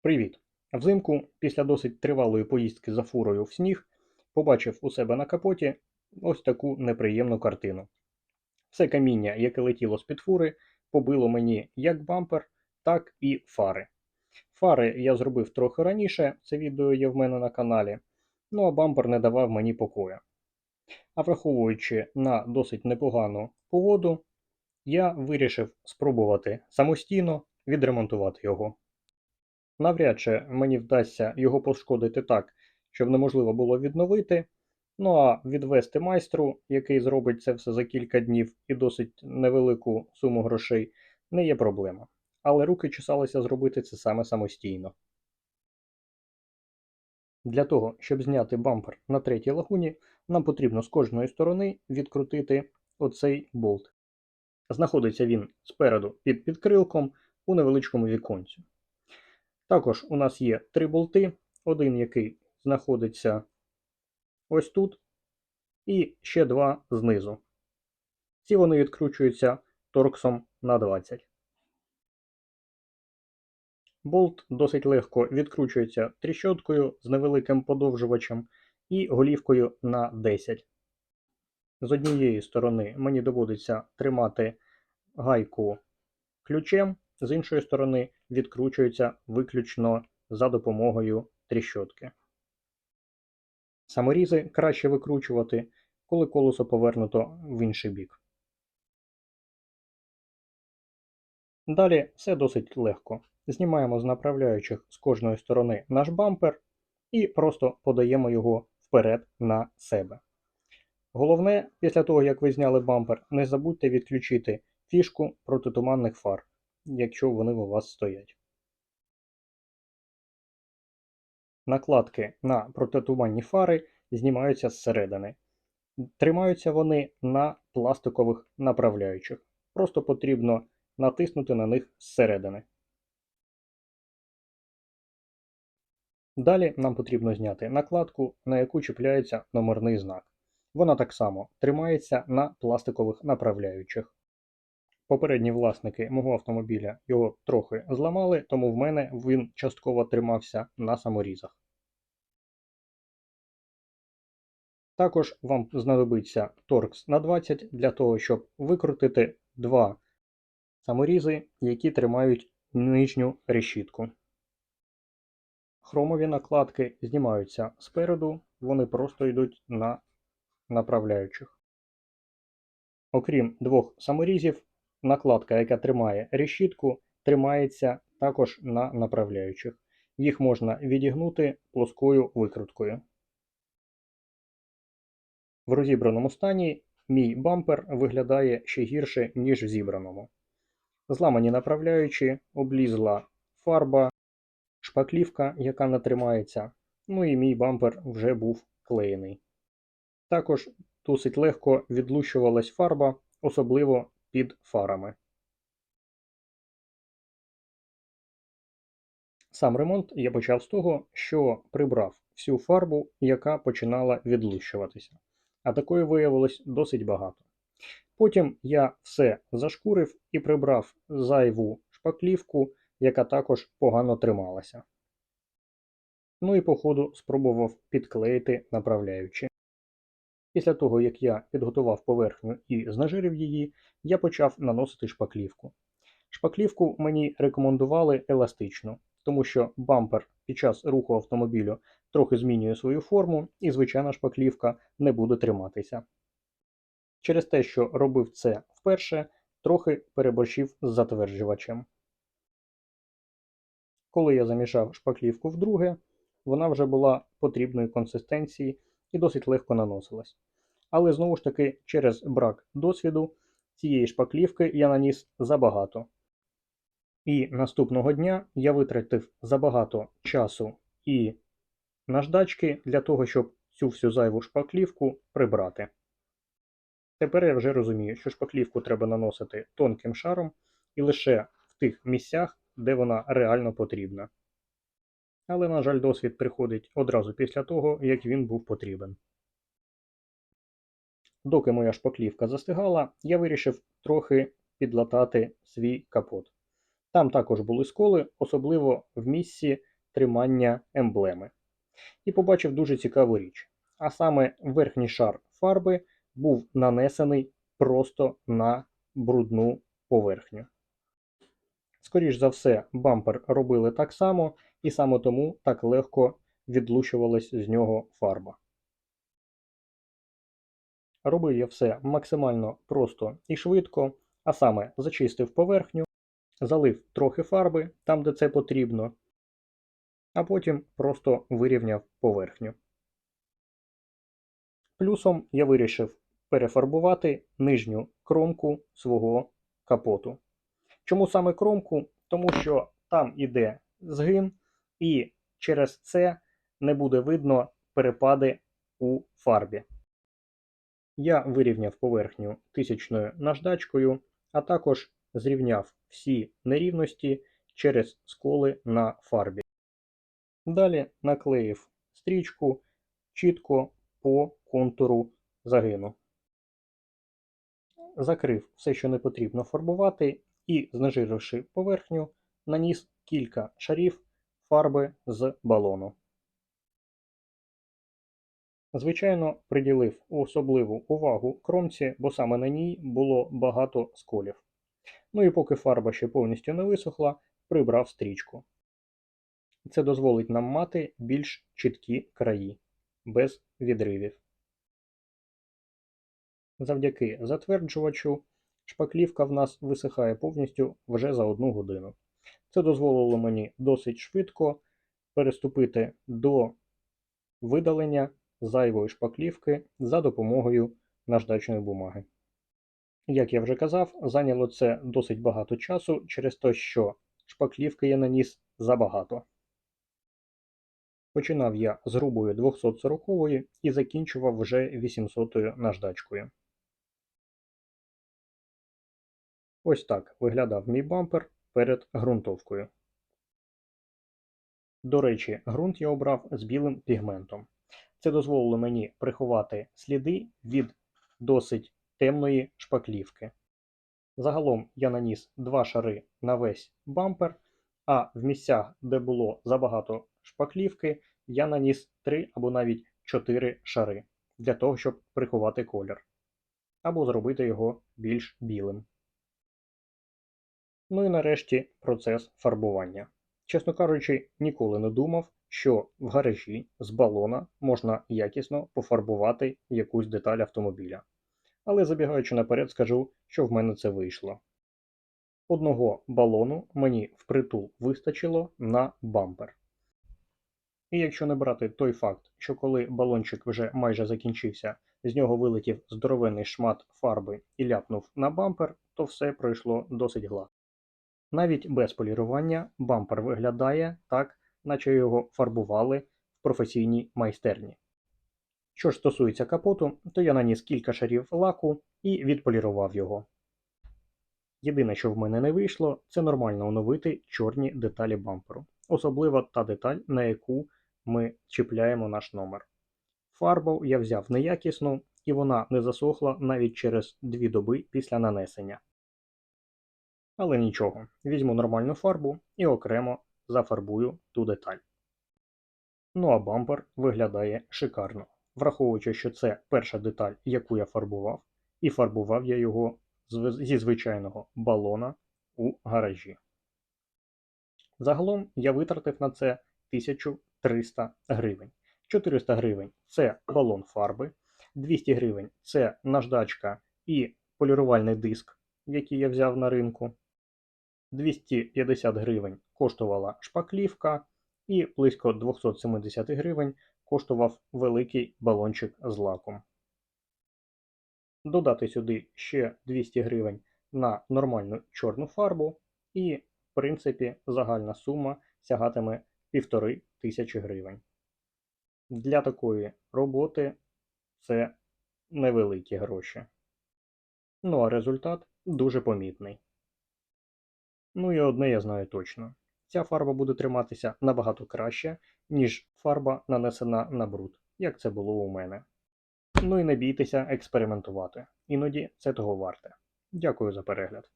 Привіт! Взимку, після досить тривалої поїздки за фурою в сніг, побачив у себе на капоті ось таку неприємну картину. Все каміння, яке летіло з-під фури, побило мені як бампер, так і фари. Фари я зробив трохи раніше, це відео є в мене на каналі, ну а бампер не давав мені покою. А враховуючи на досить непогану погоду, я вирішив спробувати самостійно відремонтувати його. Навряд чи мені вдасться його пошкодити так, щоб неможливо було відновити. Ну а відвести майстру, який зробить це все за кілька днів і досить невелику суму грошей, не є проблема. Але руки чесалися зробити це саме самостійно. Для того, щоб зняти бампер на третій лагуні, нам потрібно з кожної сторони відкрутити оцей болт. Знаходиться він спереду під підкрилком у невеличкому віконці. Також у нас є три болти, один який знаходиться ось тут, і ще два знизу. Ці вони відкручуються торксом на 20. Болт досить легко відкручується тріщоткою з невеликим подовжувачем і голівкою на 10. З однієї сторони мені доводиться тримати гайку ключем, з іншої сторони відкручується виключно за допомогою тріщотки. Саморізи краще викручувати, коли колесо повернуто в інший бік. Далі все досить легко. Знімаємо з направляючих з кожної сторони наш бампер і просто подаємо його вперед на себе. Головне, після того як ви зняли бампер, не забудьте відключити фішку протитуманних фар, якщо вони у вас стоять. Накладки на протитуманні фари знімаються зсередини. Тримаються вони на пластикових направляючих. Просто потрібно натиснути на них зсередини. Далі нам потрібно зняти накладку, на яку чіпляється номерний знак. Вона так само тримається на пластикових направляючих. Попередні власники мого автомобіля його трохи зламали, тому в мене він частково тримався на саморізах. Також вам знадобиться торкс на 20 для того, щоб викрутити два саморізи, які тримають нижню решітку. Хромові накладки знімаються спереду, вони просто йдуть на направляючих. Окрім двох саморізів, накладка, яка тримає решітку, тримається також на направляючих. Їх можна відігнути плоскою викруткою. В розібраному стані мій бампер виглядає ще гірше, ніж в зібраному. Зламані направляючі, облізла фарба, шпаклівка, яка не тримається, ну і мій бампер вже був клеєний. Також досить легко відлущувалась фарба, особливо під фарами. Сам ремонт я почав з того, що прибрав всю фарбу, яка починала відлущуватися. А такої виявилось досить багато. Потім я все зашкурив і прибрав зайву шпаклівку, яка також погано трималася. Ну і по ходу спробував підклеїти направляючі. Після того, як я підготував поверхню і знежирив її, я почав наносити шпаклівку. Шпаклівку мені рекомендували еластичну, тому що бампер під час руху автомобілю трохи змінює свою форму і звичайна шпаклівка не буде триматися. Через те, що робив це вперше, трохи переборщив з затверджувачем. Коли я замішав шпаклівку вдруге, вона вже була потрібної консистенції і досить легко наносилась. Але знову ж таки, через брак досвіду цієї шпаклівки я наніс забагато. І наступного дня я витратив забагато часу і наждачки для того, щоб цю всю зайву шпаклівку прибрати. Тепер я вже розумію, що шпаклівку треба наносити тонким шаром і лише в тих місцях, де вона реально потрібна. Але, на жаль, досвід приходить одразу після того, як він був потрібен. Доки моя шпаклівка застигала, я вирішив трохи підлатати свій капот. Там також були сколи, особливо в місці, тримання емблеми. І побачив дуже цікаву річ. А саме верхній шар фарби був нанесений просто на брудну поверхню. Скоріш за все, бампер робили так само, і саме тому так легко відлущувалась з нього фарба. Робив я все максимально просто і швидко, а саме зачистив поверхню, залив трохи фарби там, де це потрібно, а потім просто вирівняв поверхню. Плюсом я вирішив перефарбувати нижню кромку свого капоту. Чому саме кромку? Тому що там іде згин, і через це не буде видно перепади у фарбі. Я вирівняв поверхню 1000-ю наждачкою, а також зрівняв всі нерівності через сколи на фарбі. Далі наклеїв стрічку чітко по контуру загину. Закрив все, що не потрібно фарбувати, і, знежиривши поверхню, наніс кілька шарів фарби з балону. Звичайно, приділив особливу увагу кромці, бо саме на ній було багато сколів. Ну і поки фарба ще повністю не висохла, прибрав стрічку. Це дозволить нам мати більш чіткі краї, без відривів. Завдяки затверджувачу шпаклівка в нас висихає повністю вже за 1 годину. Це дозволило мені досить швидко переступити до видалення зайвої шпаклівки за допомогою наждачної бумаги. Як я вже казав, зайняло це досить багато часу через те, що шпаклівки я наніс забагато. Починав я з грубої 240-ї і закінчував вже 800-ю наждачкою. Ось так виглядав мій бампер перед ґрунтовкою. До речі, ґрунт я обрав з білим пігментом. Це дозволило мені приховати сліди від досить темної шпаклівки. Загалом я наніс 2 шари на весь бампер, а в місцях, де було забагато шпаклівки, я наніс 3 або навіть 4 шари для того, щоб приховати колір, або зробити його більш білим. Ну і нарешті процес фарбування. Чесно кажучи, ніколи не думав, що в гаражі з балона можна якісно пофарбувати якусь деталь автомобіля. Але забігаючи наперед, скажу, що в мене це вийшло. Одного балону мені впритул вистачило на бампер. І якщо не брати той факт, що коли балончик вже майже закінчився, з нього вилетів здоровенний шмат фарби і ляпнув на бампер, то все пройшло досить гладко. Навіть без полірування бампер виглядає так, наче його фарбували в професійній майстерні. Що ж стосується капоту, то я наніс кілька шарів лаку і відполірував його. Єдине, що в мене не вийшло, це нормально оновити чорні деталі бамперу. Особливо та деталь, на яку ми чіпляємо наш номер. Фарбу я взяв неякісну, і вона не засохла навіть через 2 доби після нанесення. Але нічого, візьму нормальну фарбу і окремо зафарбую ту деталь. Ну а бампер виглядає шикарно, враховуючи, що це перша деталь, яку я фарбував, і фарбував я його зі звичайного балона у гаражі. Загалом я витратив на це 1300 гривень. 400 гривень – це балон фарби, 200 гривень – це наждачка і полірувальний диск, який я взяв на ринку, 250 гривень коштувала шпаклівка і близько 270 гривень коштував великий балончик з лаком. Додати сюди ще 200 гривень на нормальну чорну фарбу і, в принципі, загальна сума сягатиме 1500 гривень. Для такої роботи це невеликі гроші. Ну а результат дуже помітний. Ну і одне я знаю точно. Ця фарба буде триматися набагато краще, ніж фарба нанесена на бруд, як це було у мене. Ну і не бійтеся експериментувати. Іноді це того варте. Дякую за перегляд.